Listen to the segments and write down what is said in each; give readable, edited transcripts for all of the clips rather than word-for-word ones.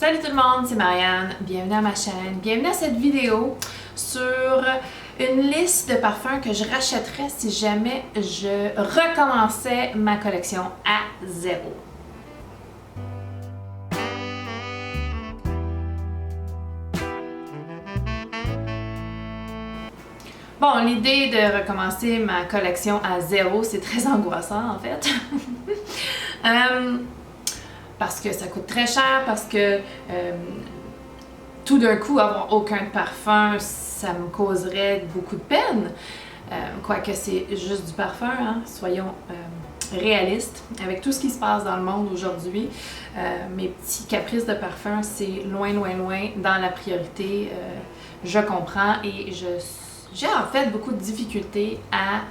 Salut tout le monde, c'est Marianne, bienvenue à ma chaîne, bienvenue à cette vidéo sur une liste de parfums que je rachèterais si jamais je recommençais ma collection à zéro. Bon, l'idée de recommencer ma collection à zéro, c'est très angoissant en fait. Parce que ça coûte très cher, parce que tout d'un coup, avoir aucun parfum, ça me causerait beaucoup de peine. Quoique c'est juste du parfum, hein? Soyons réalistes. Avec tout ce qui se passe dans le monde aujourd'hui, mes petits caprices de parfum, c'est loin, loin, loin dans la priorité. Je comprends et j'ai en fait beaucoup de difficultés à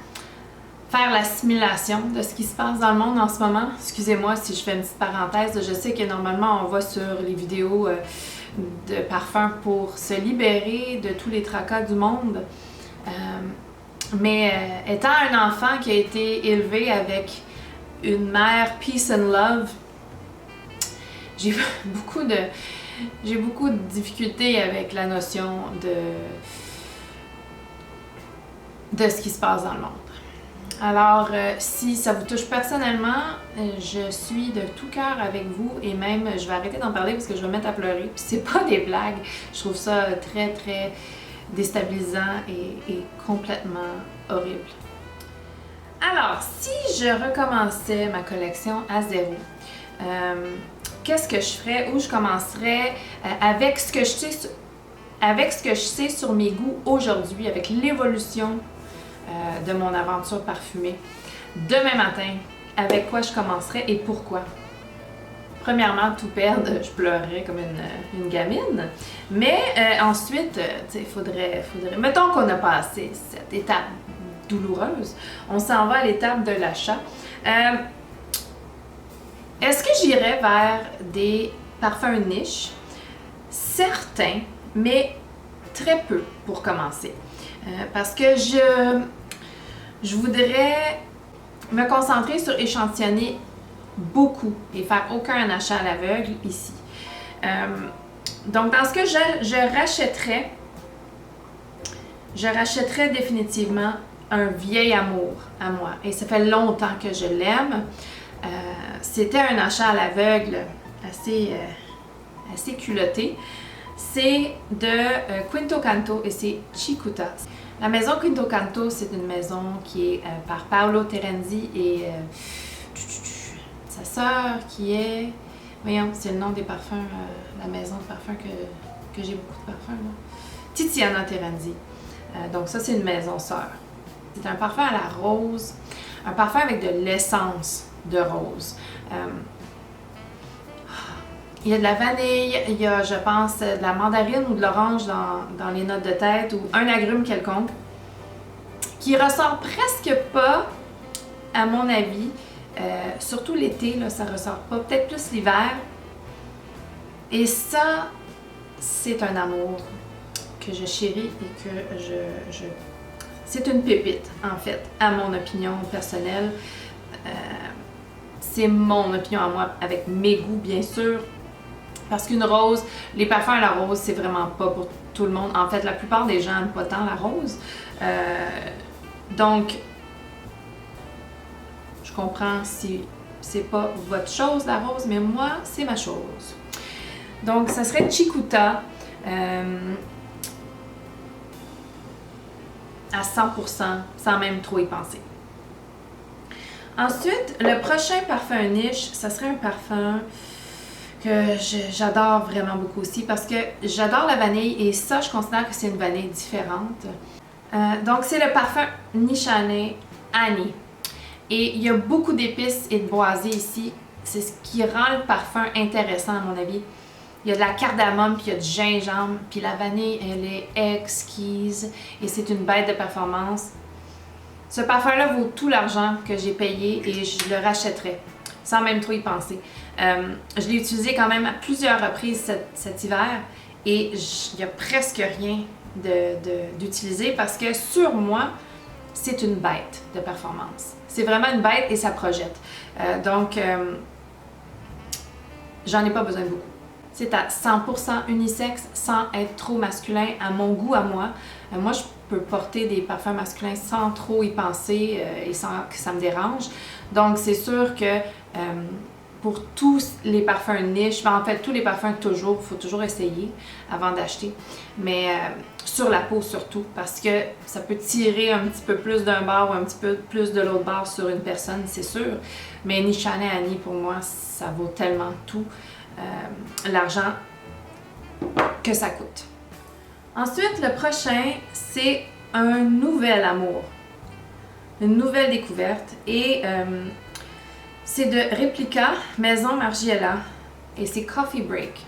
faire l'assimilation de ce qui se passe dans le monde en ce moment. Excusez-moi si je fais une petite parenthèse. Je sais que normalement on va sur les vidéos de parfums pour se libérer de tous les tracas du monde. Mais étant un enfant qui a été élevé avec une mère peace and love, j'ai beaucoup de difficultés avec la notion de ce qui se passe dans le monde. Alors, si ça vous touche personnellement, je suis de tout cœur avec vous et même, je vais arrêter d'en parler parce que je vais me mettre à pleurer. Puis c'est pas des blagues, je trouve ça très, très déstabilisant et complètement horrible. Alors, si je recommençais ma collection à zéro, qu'est-ce que je ferais? Où je commencerais avec ce que je sais sur mes goûts aujourd'hui, avec l'évolution de mon aventure parfumée. Demain matin, avec quoi je commencerai et pourquoi? Premièrement, tout perdre, je pleurerais comme une gamine. Mais ensuite, il faudrait... Mettons qu'on a passé cette étape douloureuse, on s'en va à l'étape de l'achat. Est-ce que j'irais vers des parfums niches? Certains, mais très peu pour commencer. Parce que je voudrais me concentrer sur échantillonner beaucoup et faire aucun achat à l'aveugle ici. Donc, dans ce que je rachèterais définitivement un vieil amour à moi. Et ça fait longtemps que je l'aime. C'était un achat à l'aveugle assez culotté. C'est de Quinto Canto et c'est Cicuta. La maison Quinto Canto, c'est une maison qui est par Paolo Terenzi et sa sœur qui est... Voyons, c'est le nom des parfums, la maison de parfums que j'ai beaucoup de parfums. Là. Tiziana Terenzi. Donc ça, c'est une maison sœur. C'est un parfum à la rose, un parfum avec de l'essence de rose. Il y a de la vanille, il y a, je pense, de la mandarine ou de l'orange dans les notes de tête ou un agrume quelconque qui ressort presque pas, à mon avis. Surtout l'été, là, ça ressort pas. Peut-être plus l'hiver. Et ça, c'est un amour que je chéris et que c'est une pépite, en fait, à mon opinion personnelle. C'est mon opinion à moi, avec mes goûts, bien sûr. Parce qu'une rose, les parfums à la rose, c'est vraiment pas pour tout le monde. En fait, la plupart des gens n'aiment pas tant la rose. Donc, je comprends si c'est pas votre chose, la rose, mais moi, c'est ma chose. Donc, ça serait Cicuta à 100%, sans même trop y penser. Ensuite, le prochain parfum niche, ça serait un parfum que j'adore vraiment beaucoup aussi parce que j'adore la vanille et ça, je considère que c'est une vanille différente. Donc, c'est le parfum Nishane Annie. Et il y a beaucoup d'épices et de boisés ici. C'est ce qui rend le parfum intéressant, à mon avis. Il y a de la cardamome, puis il y a du gingembre, puis la vanille, elle est exquise et c'est une bête de performance. Ce parfum-là vaut tout l'argent que j'ai payé et je le rachèterais, sans même trop y penser. Je l'ai utilisé quand même à plusieurs reprises cet hiver et il n'y a presque rien d'utiliser parce que sur moi, c'est une bête de performance. C'est vraiment une bête et ça projette. Donc, j'en ai pas besoin de beaucoup. c'est à 100% unisexe sans être trop masculin à mon goût, à moi. Moi, je peux porter des parfums masculins sans trop y penser et sans que ça me dérange. Donc, c'est sûr que pour tous les parfums niche, en fait, tous les parfums toujours, il faut toujours essayer avant d'acheter. Mais sur la peau surtout, parce que ça peut tirer un petit peu plus d'un bord ou un petit peu plus de l'autre bord sur une personne, c'est sûr. Mais Nishane Annie, pour moi, ça vaut tellement tout l'argent que ça coûte. Ensuite, le prochain, c'est un nouvel amour, une nouvelle découverte. Et c'est de Replica Maison Margiela et c'est Coffee Break.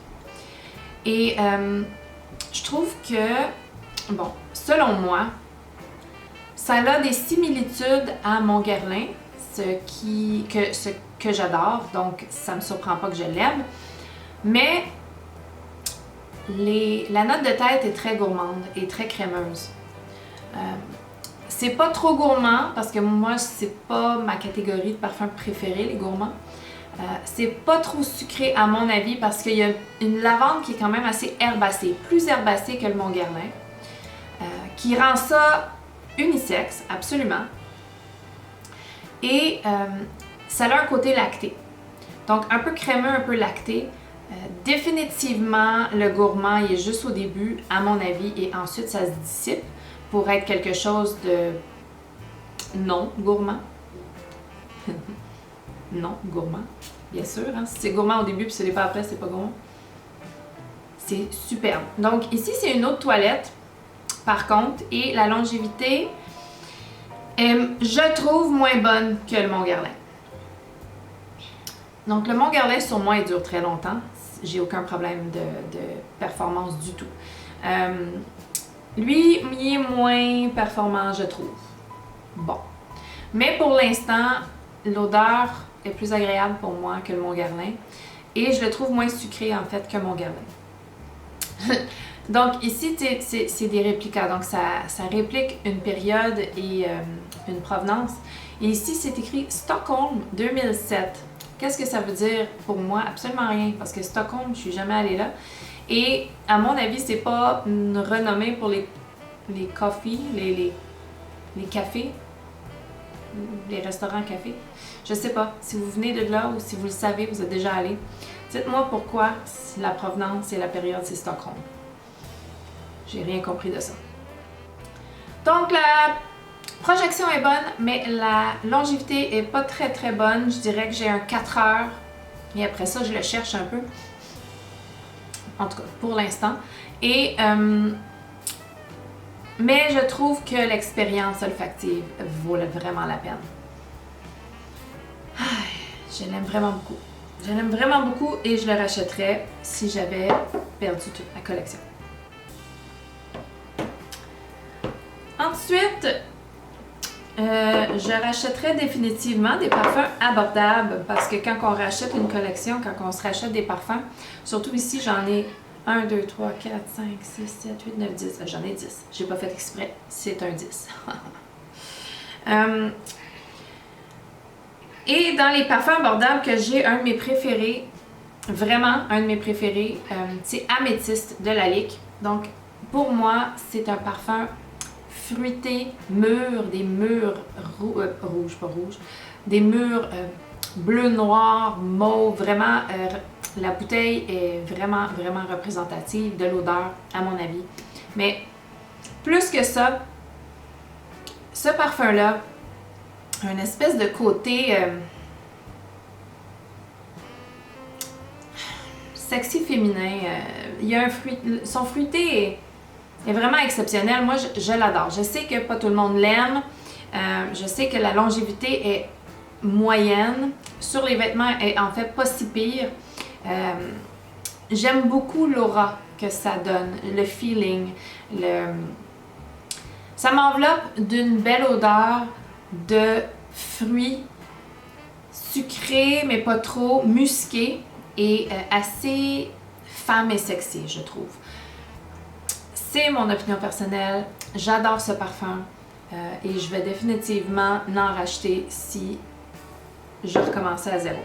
Et je trouve que, bon, selon moi, ça a des similitudes à mon Guerlain, ce que j'adore, donc ça me surprend pas que je l'aime. Mais la note de tête est très gourmande et très crémeuse. C'est pas trop gourmand parce que moi, c'est pas ma catégorie de parfum préférée, les gourmands. C'est pas trop sucré à mon avis parce qu'il y a une lavande qui est quand même assez herbacée, plus herbacée que le Mont Guerlain, qui rend ça unisexe, absolument. Et ça a un côté lacté. Donc un peu crémeux, un peu lacté. Définitivement, le gourmand, il est juste au début, à mon avis, et ensuite ça se dissipe pour être quelque chose de non gourmand. Non gourmand, bien sûr. Hein? Si c'est gourmand au début puis ce n'est pas après, c'est pas gourmand. C'est superbe. Donc ici, c'est une eau de toilette, par contre, et la longévité est, je trouve, moins bonne que le Mont Guerlain. Donc le Mont Guerlain, sur moi, il dure très longtemps. J'ai aucun problème de performance du tout. Lui, il est moins performant, je trouve. Bon. Mais pour l'instant, l'odeur est plus agréable pour moi que le Mont Guerlain. Et je le trouve moins sucré, en fait, que Mont Guerlain. Donc ici, c'est des réplicas. Donc ça réplique une période et une provenance. Et ici, c'est écrit Stockholm 2007. Qu'est-ce que ça veut dire pour moi? Absolument rien, parce que Stockholm, je suis jamais allée là. Et à mon avis, c'est pas une renommée pour les coffees, les cafés, les restaurants cafés. Je sais pas. Si vous venez de là ou si vous le savez, vous êtes déjà allé. Dites-moi pourquoi la provenance et la période, c'est Stockholm. J'ai rien compris de ça. Donc la projection est bonne, mais la longévité est pas très très bonne. Je dirais que j'ai un 4 heures. Et après ça, je le cherche un peu. En tout cas, pour l'instant. Et mais je trouve que l'expérience olfactive vaut vraiment la peine. Je l'aime vraiment beaucoup. Je l'aime vraiment beaucoup et je le rachèterais si j'avais perdu toute ma collection. Ensuite, je rachèterais définitivement des parfums abordables parce que quand on rachète une collection, quand on se rachète des parfums, surtout ici, j'en ai 1, 2, 3, 4, 5, 6, 7, 8, 9, 10. J'en ai 10. J'ai pas fait exprès. C'est un 10. Et dans les parfums abordables que j'ai, un de mes préférés, vraiment un de mes préférés, c'est Améthyste de Lalique. Donc, pour moi, c'est un parfum fruité, mûr, des mûrs rouges, pas rouges, des mûrs bleu, noir, mauve, vraiment, la bouteille est vraiment, vraiment représentative de l'odeur, à mon avis. Mais plus que ça, ce parfum-là a une espèce de côté sexy féminin. Il y a un fruit, son fruité est vraiment exceptionnel. Moi, je l'adore. Je sais que pas tout le monde l'aime. Je sais que la longévité est moyenne. Sur les vêtements, elle est en fait pas si pire. J'aime beaucoup l'aura que ça donne, le feeling. Ça m'enveloppe d'une belle odeur de fruits sucrés, mais pas trop, musqués et assez femme et sexy, je trouve. C'est mon opinion personnelle. J'adore ce parfum et je vais définitivement en racheter si je recommençais à zéro.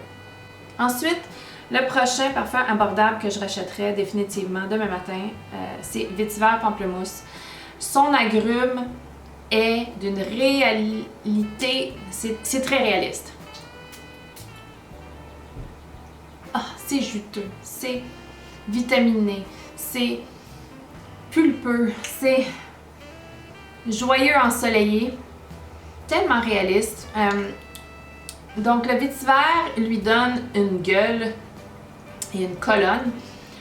Ensuite, Le prochain parfum abordable que je rachèterai définitivement demain matin, c'est Vétiver Pamplemousse. Son agrume est d'une réalité, c'est très réaliste. Ah, c'est juteux, c'est vitaminé, c'est pulpeux, c'est joyeux ensoleillé, tellement réaliste. Donc le vétiver lui donne une gueule et une colonne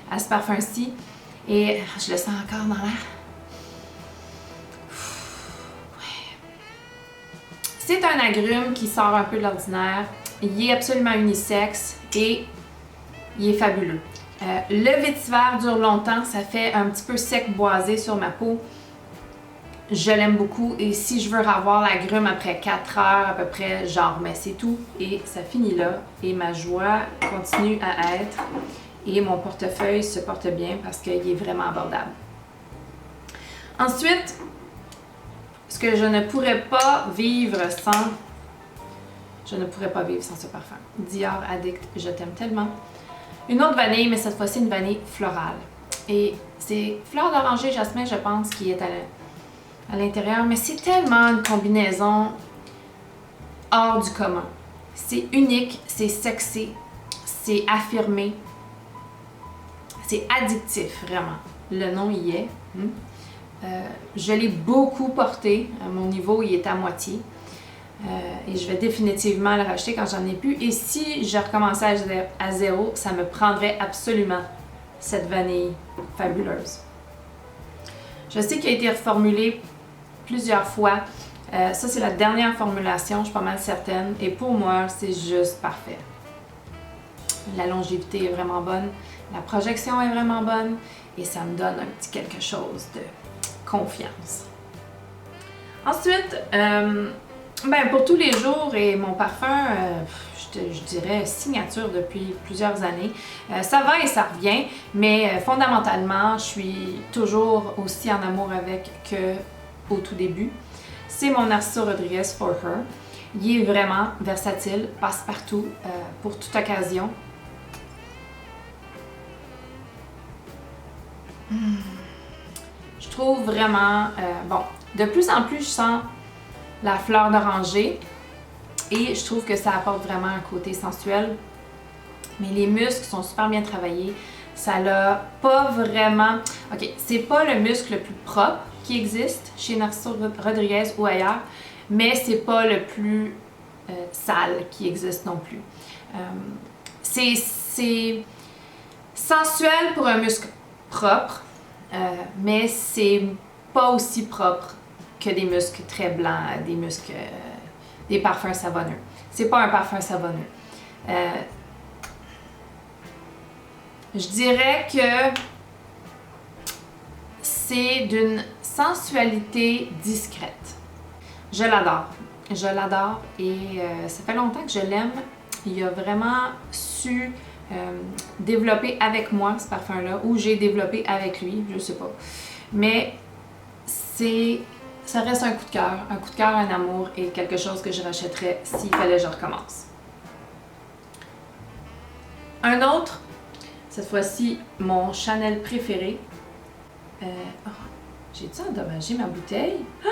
à ce parfum-ci. Et je le sens encore dans l'air. C'est un agrume qui sort un peu de l'ordinaire. Il est absolument unisexe et il est fabuleux. Le vétiver dure longtemps, ça fait un petit peu sec boisé sur ma peau. Je l'aime beaucoup et si je veux revoir l'agrume après 4 heures à peu près, j'en remets, c'est tout. Et ça finit là et ma joie continue à être et mon portefeuille se porte bien parce qu'il est vraiment abordable. Ensuite, ce que je ne pourrais pas vivre sans, ce parfum. Dior Addict, je t'aime tellement. Une autre vanille, mais cette fois-ci une vanille florale. Et c'est fleur d'oranger jasmin, je pense, qui est à l'intérieur, mais c'est tellement une combinaison hors du commun. C'est unique, c'est sexy, c'est affirmé, c'est addictif, vraiment. Le nom y est. Je l'ai beaucoup porté, à mon niveau il est à moitié. Et je vais définitivement le racheter quand j'en ai plus. Et si je recommençais à zéro, ça me prendrait absolument cette vanille fabuleuse. Je sais qu'il a été reformulé plusieurs fois. Ça, c'est la dernière formulation, je suis pas mal certaine. Et pour moi, c'est juste parfait. La longévité est vraiment bonne, la projection est vraiment bonne et ça me donne un petit quelque chose de confiance. Ensuite, pour tous les jours et mon parfum, je dirais signature depuis plusieurs années. Ça va et ça revient, mais fondamentalement, je suis toujours aussi en amour avec qu'au tout début. C'est mon Narciso Rodriguez For Her. Il est vraiment versatile, passe-partout, pour toute occasion. Je trouve vraiment, de plus en plus je sens la fleur d'oranger et je trouve que ça apporte vraiment un côté sensuel. Mais les muscles sont super bien travaillés. Ça l'a pas vraiment... Ok, c'est pas le muscle le plus propre qui existe chez Narciso Rodriguez ou ailleurs, mais c'est pas le plus sale qui existe non plus. C'est sensuel pour un muscle propre, mais c'est pas aussi propre que des muscles très blancs, des parfums savonneux. C'est pas un parfum savonneux. Je dirais que c'est d'une sensualité discrète. Je l'adore. Je l'adore et ça fait longtemps que je l'aime. Il a vraiment su développer avec moi ce parfum-là, ou j'ai développé avec lui, je sais pas. Mais ça reste un coup de cœur, un amour et quelque chose que je rachèterais s'il fallait que je recommence. Un autre, cette fois-ci, mon Chanel préféré. J'ai-tu endommagé ma bouteille? Ah!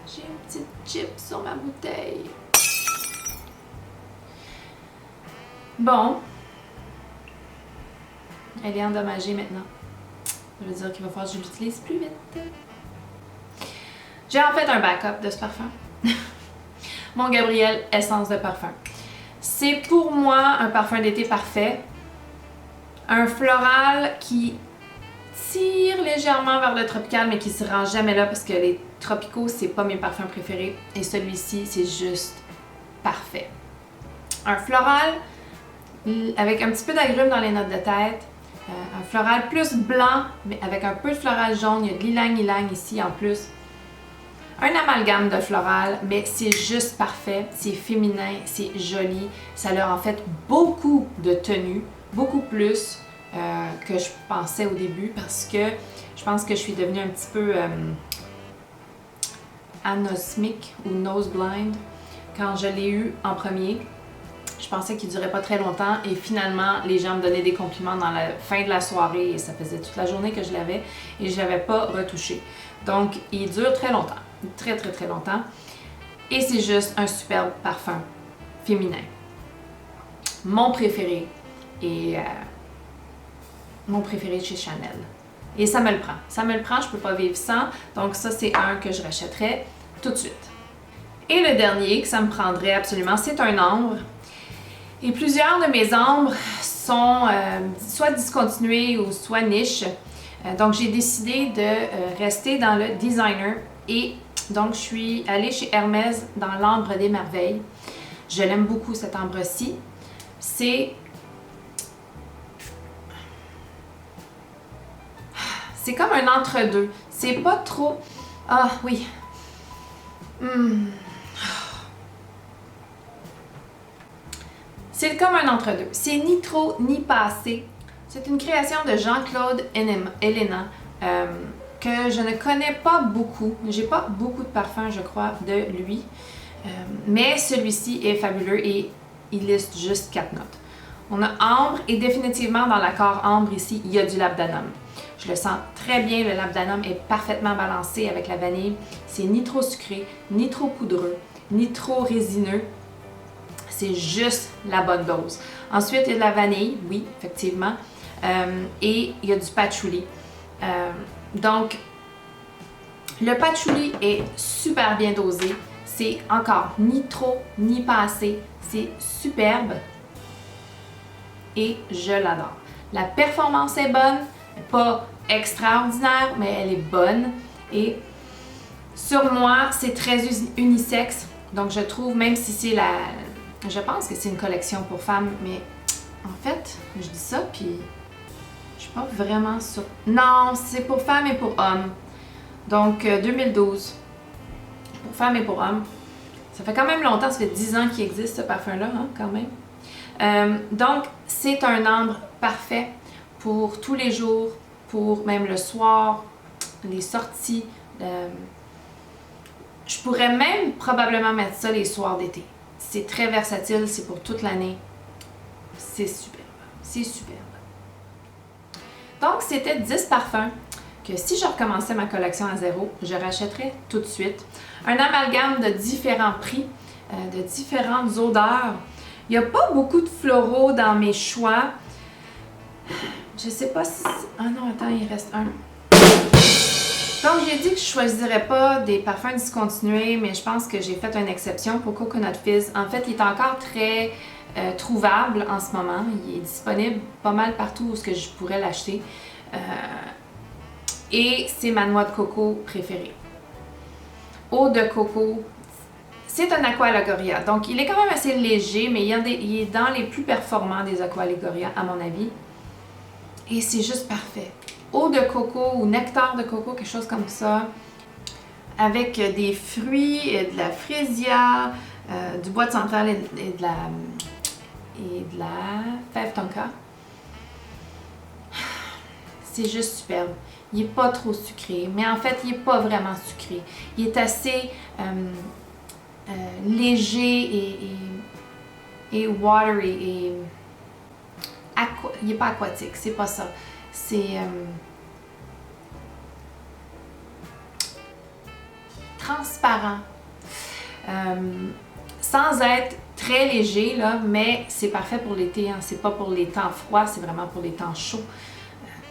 J'ai une petite chip sur ma bouteille. Bon. Elle est endommagée maintenant. Ça veut dire qu'il va falloir que je l'utilise plus vite. J'ai en fait un backup de ce parfum. Mon Gabriel Essence de parfum. C'est pour moi un parfum d'été parfait. Un floral qui tire légèrement vers le tropical, mais qui se rend jamais là parce que les tropicaux, c'est pas mes parfums préférés. Et celui-ci, c'est juste parfait. Un floral avec un petit peu d'agrumes dans les notes de tête. Un floral plus blanc, mais avec un peu de floral jaune. Il y a de l'ylang-ylang ici en plus. Un amalgame de floral, mais c'est juste parfait. C'est féminin, c'est joli. Ça leur en fait beaucoup de tenue, beaucoup plus que je pensais au début parce que je pense que je suis devenue un petit peu anosmique ou nose blind quand je l'ai eu en premier. Je pensais qu'il durait pas très longtemps et finalement, les gens me donnaient des compliments dans la fin de la soirée et ça faisait toute la journée que je l'avais et je l'avais pas retouché. Donc, il dure très longtemps, très très très longtemps et c'est juste un superbe parfum féminin. Mon préféré est mon préféré de chez Chanel. Et ça me le prend, je peux pas vivre sans, donc ça c'est un que je rachèterais tout de suite. Et le dernier que ça me prendrait absolument, c'est un ambre. Et plusieurs de mes ambres sont soit discontinués ou soit niche. Donc j'ai décidé de rester dans le designer et donc je suis allée chez Hermès dans l'ambre des merveilles. Je l'aime beaucoup cet ambre-ci. C'est comme un entre-deux. C'est pas trop... Ah oui. C'est comme un entre-deux. C'est ni trop ni pas assez. C'est une création de Jean-Claude Elena que je ne connais pas beaucoup. J'ai pas beaucoup de parfums, je crois, de lui. Mais celui-ci est fabuleux et il liste juste 4 notes. On a ambre et définitivement dans l'accord ambre ici, il y a du labdanum. Je le sens très bien, le labdanum est parfaitement balancé avec la vanille. C'est ni trop sucré, ni trop poudreux, ni trop résineux. C'est juste la bonne dose. Ensuite, il y a de la vanille, oui, effectivement. Et il y a du patchouli. Donc, le patchouli est super bien dosé. C'est encore ni trop, ni pas assez. C'est superbe. Et je l'adore. La performance est bonne. Pas extraordinaire, mais elle est bonne. Et sur moi, c'est très unisexe. Donc, je trouve, même si c'est je pense que c'est une collection pour femmes, mais en fait, je dis ça, puis je suis pas vraiment sûre. Non, c'est pour femmes et pour hommes. Donc, 2012. Pour femmes et pour hommes. Ça fait quand même longtemps, ça fait 10 ans qu'il existe ce parfum-là, hein, quand même. Donc, c'est un ambre parfait pour tous les jours, pour même le soir, les sorties. Je pourrais même probablement mettre ça les soirs d'été. C'est très versatile, c'est pour toute l'année. C'est superbe. C'est superbe. Donc, c'était 10 parfums que si je recommençais ma collection à zéro, je rachèterais tout de suite. Un amalgame de différents prix, de différentes odeurs. Il n'y a pas beaucoup de floraux dans mes choix. Je sais pas si... Ah non, attends, il reste un. Donc, j'ai dit que je ne choisirais pas des parfums discontinués, mais je pense que j'ai fait une exception pour Coconut Fizz. En fait, il est encore très trouvable en ce moment. Il est disponible pas mal partout où je pourrais l'acheter. Et c'est ma noix de coco préférée. Eau de coco. C'est un Aqua Allegoria. Donc, il est quand même assez léger, mais il est dans les plus performants des Aqua Allegoria, à mon avis. Et c'est juste parfait. Eau de coco ou nectar de coco, quelque chose comme ça, avec des fruits, de la freesia, du bois de santal et de la fève tonka. C'est juste superbe. Il n'est pas trop sucré, mais en fait, il n'est pas vraiment sucré. Il est assez léger et watery et il n'est pas aquatique, c'est pas ça. C'est transparent, sans être très léger, là, mais c'est parfait pour l'été. Hein. C'est pas pour les temps froids, c'est vraiment pour les temps chauds.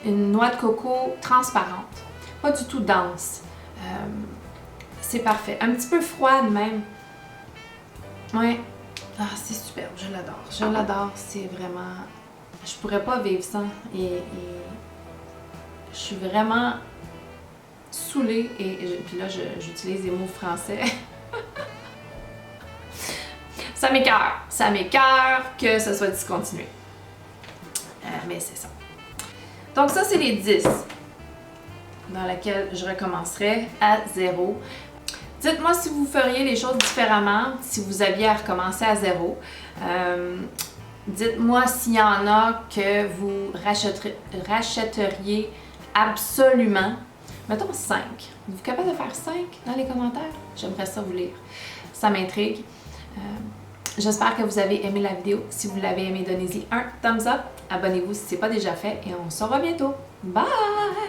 Une noix de coco transparente, pas du tout dense. C'est parfait. Un petit peu froide même. Ouais. Ah, c'est superbe, je l'adore. Je l'adore, c'est vraiment... Je pourrais pas vivre sans. Et je suis vraiment saoulée. Et puis là, j'utilise des mots français. Ça m'écoeure. Ça m'écoeure que ce soit discontinué. Mais c'est ça. Donc ça, c'est les 10 dans lesquels je recommencerai à zéro. Dites-moi si vous feriez les choses différemment, si vous aviez à recommencer à zéro. Dites-moi s'il y en a que vous rachèteriez absolument. Mettons 5. Êtes-vous capable de faire 5 dans les commentaires? J'aimerais ça vous lire. Ça m'intrigue. J'espère que vous avez aimé la vidéo. Si vous l'avez aimé, donnez-y un thumbs up. Abonnez-vous si ce n'est pas déjà fait et on se revoit bientôt. Bye!